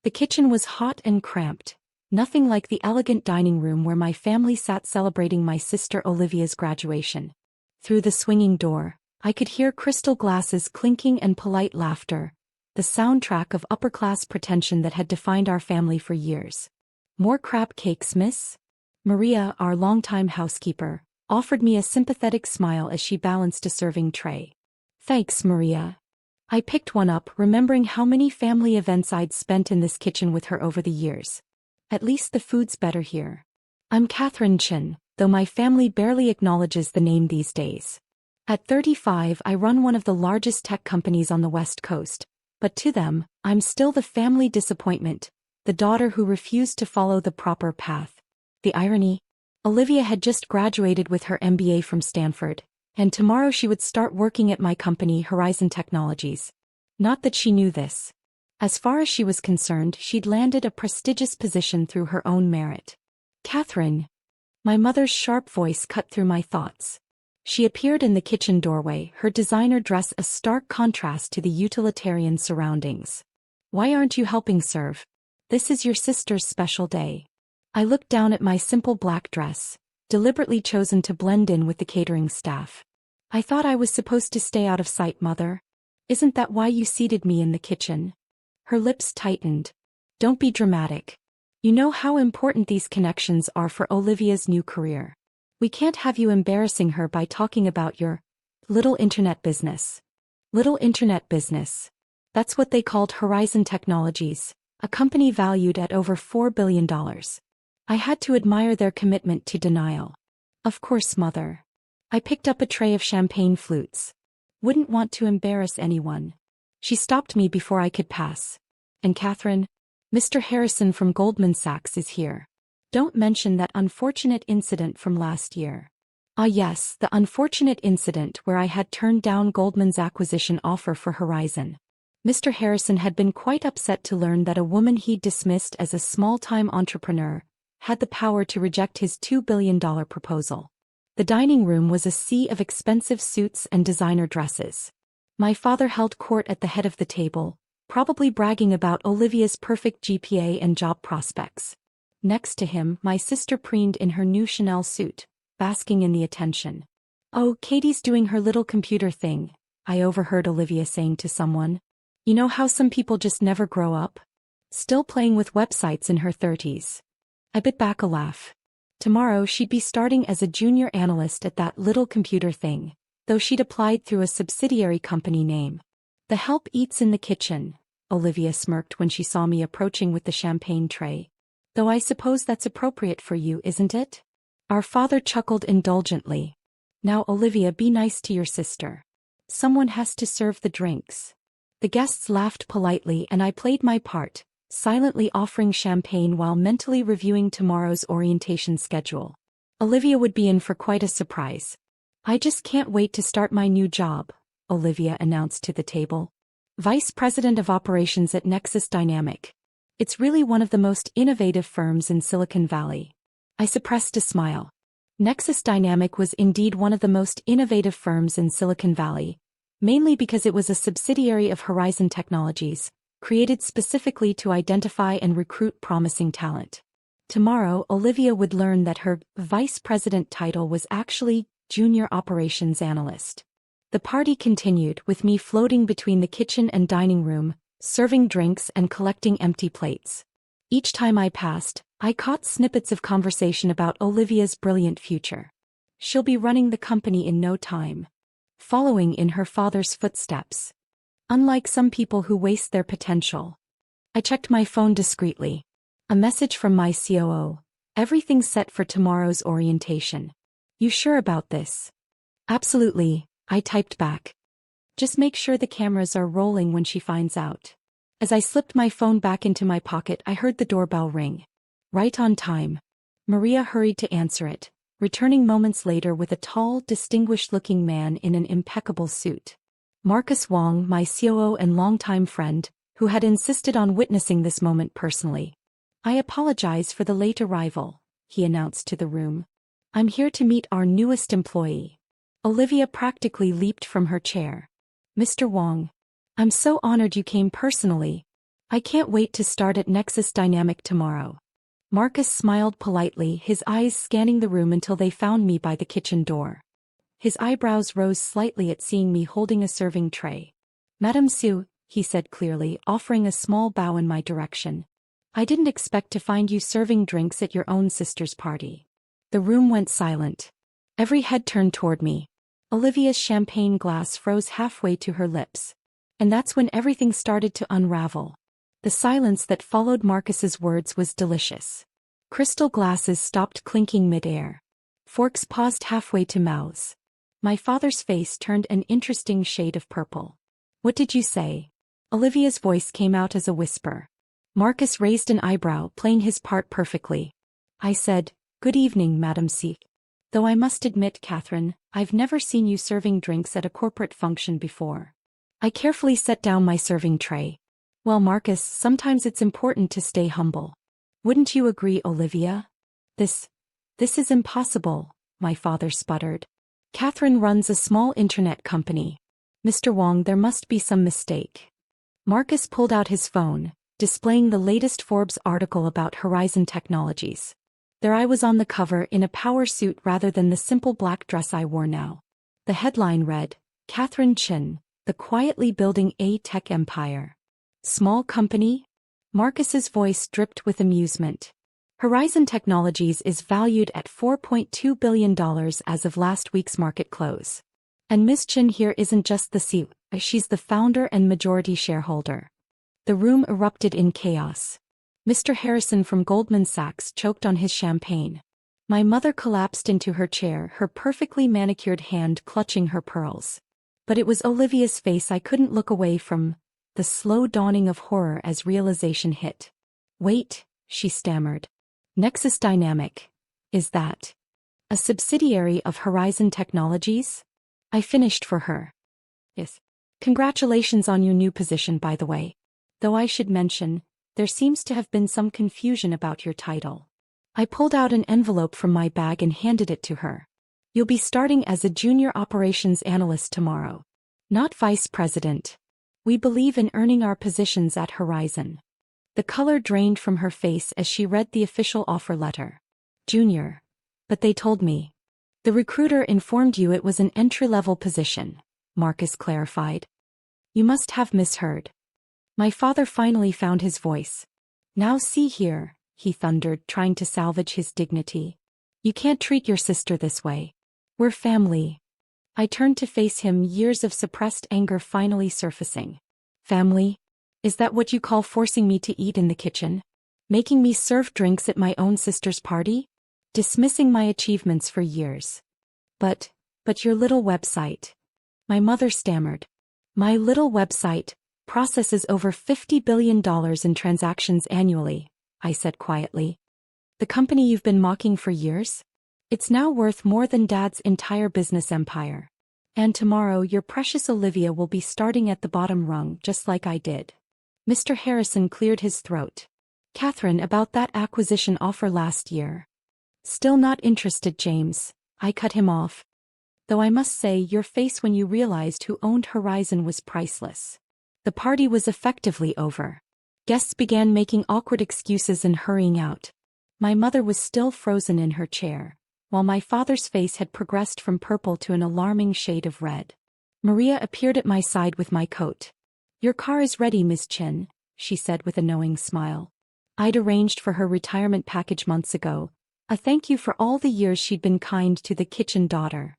The kitchen was hot and cramped, nothing like the elegant dining room where my family sat celebrating my sister Olivia's graduation. Through the swinging door, I could hear crystal glasses clinking and polite laughter, the soundtrack of upper-class pretension that had defined our family for years. "More crab cakes, miss?" Maria, our longtime housekeeper, offered me a sympathetic smile as she balanced a serving tray. "Thanks, Maria." I picked one up, remembering how many family events I'd spent in this kitchen with her over the years. At least the food's better here. I'm Catherine Chin, though my family barely acknowledges the name these days. At 35, I run one of the largest tech companies on the West Coast, but to them, I'm still the family disappointment, the daughter who refused to follow the proper path. The irony? Olivia had just graduated with her MBA from Stanford, and tomorrow she would start working at my company, Horizon Technologies. Not that she knew this. As far as she was concerned, she'd landed a prestigious position through her own merit. "Catherine." My mother's sharp voice cut through my thoughts. She appeared in the kitchen doorway, her designer dress a stark contrast to the utilitarian surroundings. "Why aren't you helping serve? This is your sister's special day." I looked down at my simple black dress, deliberately chosen to blend in with the catering staff. "I thought I was supposed to stay out of sight, Mother. Isn't that why you seated me in the kitchen?" Her lips tightened. "Don't be dramatic. You know how important these connections are for Olivia's new career. We can't have you embarrassing her by talking about your little internet business." Little internet business. That's what they called Horizon Technologies, a company valued at over $4 billion. I had to admire their commitment to denial. "Of course, Mother." I picked up a tray of champagne flutes. "Wouldn't want to embarrass anyone." She stopped me before I could pass. "And Catherine, Mr. Harrison from Goldman Sachs is here. Don't mention that unfortunate incident from last year." Ah yes, the unfortunate incident where I had turned down Goldman's acquisition offer for Horizon. Mr. Harrison had been quite upset to learn that a woman he'd dismissed as a small-time entrepreneur had the power to reject his $2 billion proposal. The dining room was a sea of expensive suits and designer dresses. My father held court at the head of the table, probably bragging about Olivia's perfect GPA and job prospects. Next to him, my sister preened in her new Chanel suit, basking in the attention. "Oh, Katie's doing her little computer thing," I overheard Olivia saying to someone. "You know how some people just never grow up? Still playing with websites in her 30s. I bit back a laugh. Tomorrow she'd be starting as a junior analyst at that little computer thing, though she'd applied through a subsidiary company name. "The help eats in the kitchen," Olivia smirked when she saw me approaching with the champagne tray. "Though I suppose that's appropriate for you, isn't it?" Our father chuckled indulgently. "Now Olivia, be nice to your sister. Someone has to serve the drinks." The guests laughed politely and I played my part, silently offering champagne while mentally reviewing tomorrow's orientation schedule. Olivia would be in for quite a surprise. "I just can't wait to start my new job," Olivia announced to the table. "Vice President of Operations at Nexus Dynamic. It's really one of the most innovative firms in Silicon Valley." I suppressed a smile. Nexus Dynamic was indeed one of the most innovative firms in Silicon Valley, mainly because it was a subsidiary of Horizon Technologies, created specifically to identify and recruit promising talent. Tomorrow, Olivia would learn that her vice president title was actually Junior Operations Analyst. The party continued, with me floating between the kitchen and dining room, serving drinks and collecting empty plates. Each time I passed, I caught snippets of conversation about Olivia's brilliant future. She'll be running the company in no time, following in her father's footsteps. Unlike some people who waste their potential. I checked my phone discreetly. A message from my COO. "Everything's set for tomorrow's orientation. You sure about this?" "Absolutely," I typed back. "Just make sure the cameras are rolling when she finds out." As I slipped my phone back into my pocket, I heard the doorbell ring. Right on time. Maria hurried to answer it, returning moments later with a tall, distinguished-looking man in an impeccable suit. Marcus Wong, my COO and longtime friend, who had insisted on witnessing this moment personally. "I apologize for the late arrival," he announced to the room. "I'm here to meet our newest employee." Olivia practically leaped from her chair. "Mr. Wong. I'm so honored you came personally. I can't wait to start at Nexus Dynamic tomorrow. Marcus smiled politely, his eyes scanning the room until they found me by the kitchen door. His eyebrows rose slightly at seeing me holding a serving tray. Madame Sue, he said clearly, offering a small bow in my direction. I didn't expect to find you serving drinks at your own sister's party. The room went silent. Every head turned toward me. Olivia's champagne glass froze halfway to her lips. And that's when everything started to unravel. The silence that followed Marcus's words was delicious. Crystal glasses stopped clinking mid-air. Forks paused halfway to mouths. My father's face turned an interesting shade of purple. What did you say? Olivia's voice came out as a whisper. Marcus raised an eyebrow, playing his part perfectly. I said, "Good evening, Madame C. Though I must admit, Catherine, I've never seen you serving drinks at a corporate function before." I carefully set down my serving tray. Well, Marcus, sometimes it's important to stay humble. Wouldn't you agree, Olivia? This is impossible, my father sputtered. Catherine runs a small internet company. Mr. Wong, there must be some mistake. Marcus pulled out his phone, displaying the latest Forbes article about Horizon Technologies. There I was on the cover in a power suit rather than the simple black dress I wore now. The headline read, Catherine Chin, the quietly building a tech empire. Small company? Marcus's voice dripped with amusement. Horizon Technologies is valued at $4.2 billion as of last week's market close. And Ms. Chin here isn't just the CEO, she's the founder and majority shareholder. The room erupted in chaos. Mr. Harrison from Goldman Sachs choked on his champagne. My mother collapsed into her chair, her perfectly manicured hand clutching her pearls. But it was Olivia's face I couldn't look away from, the slow dawning of horror as realization hit. Wait, she stammered. Nexus Dynamic. Is that a subsidiary of Horizon Technologies? I finished for her. Yes. Congratulations on your new position, by the way. Though I should mention, there seems to have been some confusion about your title. I pulled out an envelope from my bag and handed it to her. You'll be starting as a junior operations analyst tomorrow. Not vice president. We believe in earning our positions at Horizon. The color drained from her face as she read the official offer letter. Junior. But they told me. The recruiter informed you it was an entry-level position, Marcus clarified. You must have misheard. My father finally found his voice. Now see here, he thundered, trying to salvage his dignity. You can't treat your sister this way. We're family. I turned to face him, years of suppressed anger finally surfacing. Family? Is that what you call forcing me to eat in the kitchen? Making me serve drinks at my own sister's party? Dismissing my achievements for years. But your little website. My mother stammered. My little website processes over $50 billion in transactions annually, I said quietly. The company you've been mocking for years? It's now worth more than Dad's entire business empire. And tomorrow your precious Olivia will be starting at the bottom rung just like I did. Mr. Harrison cleared his throat. Catherine, about that acquisition offer last year. Still not interested, James. I cut him off. Though I must say your face when you realized who owned Horizon was priceless. The party was effectively over. Guests began making awkward excuses and hurrying out. My mother was still frozen in her chair, while my father's face had progressed from purple to an alarming shade of red. Maria appeared at my side with my coat. Your car is ready, Miss Chin, she said with a knowing smile. I'd arranged for her retirement package months ago, a thank you for all the years she'd been kind to the kitchen daughter.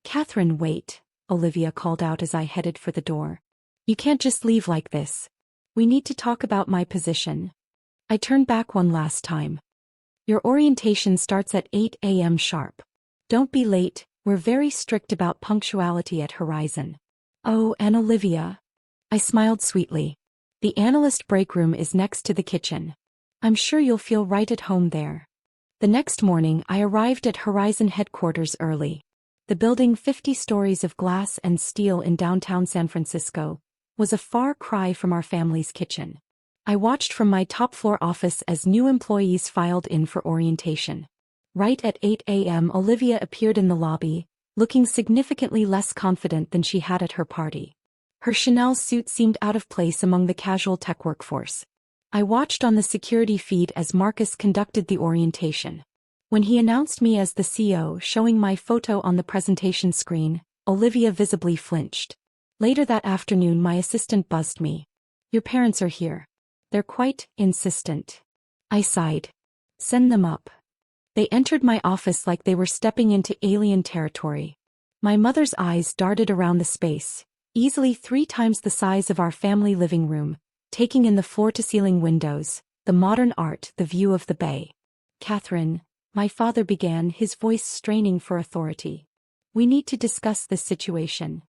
Catherine, wait, Olivia called out as I headed for the door. You can't just leave like this. We need to talk about my position. I turned back one last time. Your orientation starts at 8 a.m. sharp. Don't be late, we're very strict about punctuality at Horizon. Oh, and Olivia. I smiled sweetly. The analyst break room is next to the kitchen. I'm sure you'll feel right at home there. The next morning I arrived at Horizon headquarters early. The building, 50 stories of glass and steel in downtown San Francisco, was a far cry from our family's kitchen. I watched from my top-floor office as new employees filed in for orientation. Right at 8 a.m. Olivia appeared in the lobby, looking significantly less confident than she had at her party. Her Chanel suit seemed out of place among the casual tech workforce, I watched on the security feed as Marcus conducted the orientation. When he announced me as the CEO, showing my photo on the presentation screen, Olivia visibly flinched. Later that afternoon, my assistant buzzed me. "Your parents are here. They're quite insistent." I sighed. "Send them up." They entered my office like they were stepping into alien territory. My mother's eyes darted around the space, easily 3 times the size of our family living room, taking in the floor-to-ceiling windows, the modern art, the view of the bay. "Catherine," my father began, his voice straining for authority. "We need to discuss this situation."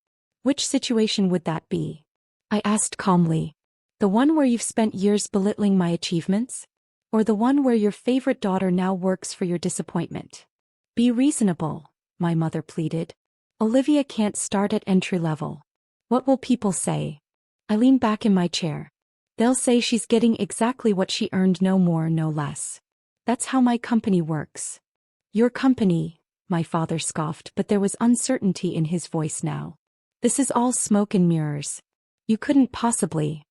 "Which situation would that be?" I asked calmly. "The one where you've spent years belittling my achievements? Or the one where your favorite daughter now works for your disappointment?" "Be reasonable," my mother pleaded. "Olivia can't start at entry level. What will people say?" I leaned back in my chair. "They'll say she's getting exactly what she earned, no more, no less. That's how my company works." "Your company," my father scoffed, but there was uncertainty in his voice now. "This is all smoke and mirrors. You couldn't possibly."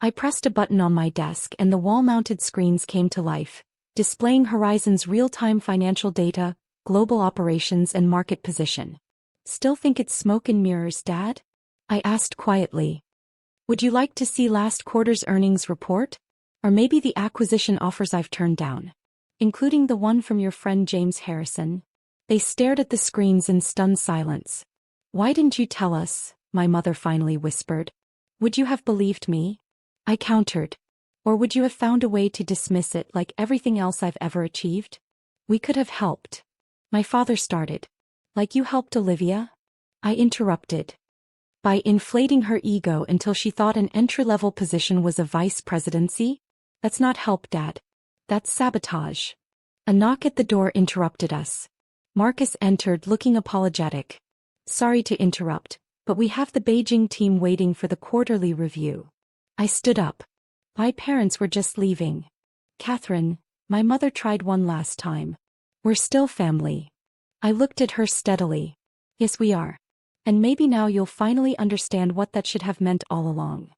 I pressed a button on my desk and the wall-mounted screens came to life, displaying Horizon's real-time financial data, global operations and market position. "Still think it's smoke and mirrors, Dad?" I asked quietly. "Would you like to see last quarter's earnings report? Or maybe the acquisition offers I've turned down? Including the one from your friend James Harrison?" They stared at the screens in stunned silence. "Why didn't you tell us?" my mother finally whispered. "Would you have believed me?" I countered. "Or would you have found a way to dismiss it like everything else I've ever achieved?" "We could have helped." My father started. "Like you helped Olivia?" I interrupted. "By inflating her ego until she thought an entry-level position was a vice presidency? That's not help, Dad. That's sabotage." A knock at the door interrupted us. Marcus entered, looking apologetic. "Sorry to interrupt, but we have the Beijing team waiting for the quarterly review." I stood up. "My parents were just leaving." "Catherine," my mother tried one last time. "We're still family." I looked at her steadily. "Yes, we are. And maybe now you'll finally understand what that should have meant all along."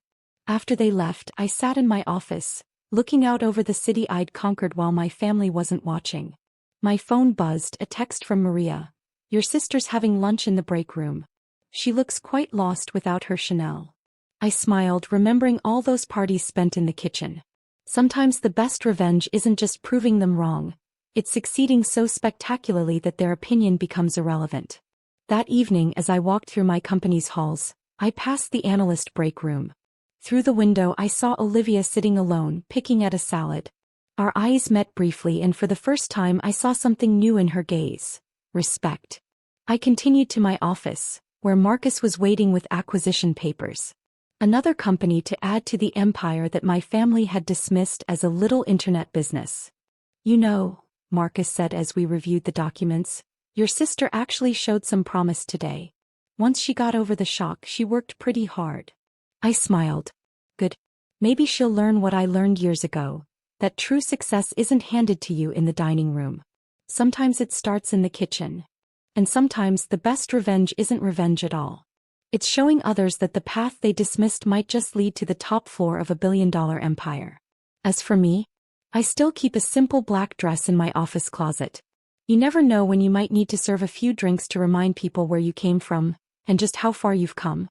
After they left, I sat in my office, looking out over the city I'd conquered while my family wasn't watching. My phone buzzed, a text from Maria. "Your sister's having lunch in the break room. She looks quite lost without her Chanel." I smiled, remembering all those parties spent in the kitchen. Sometimes the best revenge isn't just proving them wrong, it's succeeding so spectacularly that their opinion becomes irrelevant. That evening, as I walked through my company's halls, I passed the analyst break room. Through the window I saw Olivia sitting alone, picking at a salad. Our eyes met briefly, and for the first time I saw something new in her gaze: respect. I continued to my office, where Marcus was waiting with acquisition papers. Another company to add to the empire that my family had dismissed as a little internet business. "You know," Marcus said as we reviewed the documents, "your sister actually showed some promise today. Once she got over the shock, she worked pretty hard." I smiled. "Good. Maybe she'll learn what I learned years ago, that true success isn't handed to you in the dining room. Sometimes it starts in the kitchen. And sometimes the best revenge isn't revenge at all. It's showing others that the path they dismissed might just lead to the top floor of a billion-dollar empire." As for me, I still keep a simple black dress in my office closet. You never know when you might need to serve a few drinks to remind people where you came from, and just how far you've come.